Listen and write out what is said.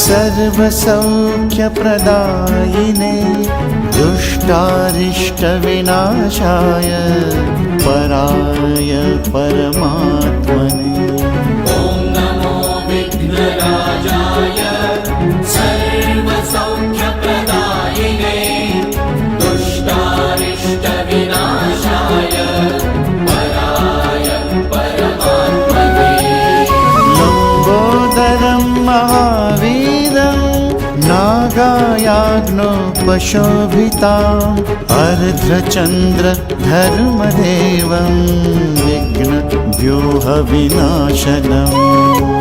सर्वसौख्यप्रदायिने दुष्टारिष्टविनाशाय पराय परमात्मने ॐ नमो विघ्नराजाय सर्वसौख्यप्रदायिने दुष्टारिष्टविनाशाय पराय परमात्मने लम्बोदरं महावीरं नागायाज्ञोपशोभिताम् अर्धचन्द्रधर्मदेवं विघ्नव्यूहविनाशनम्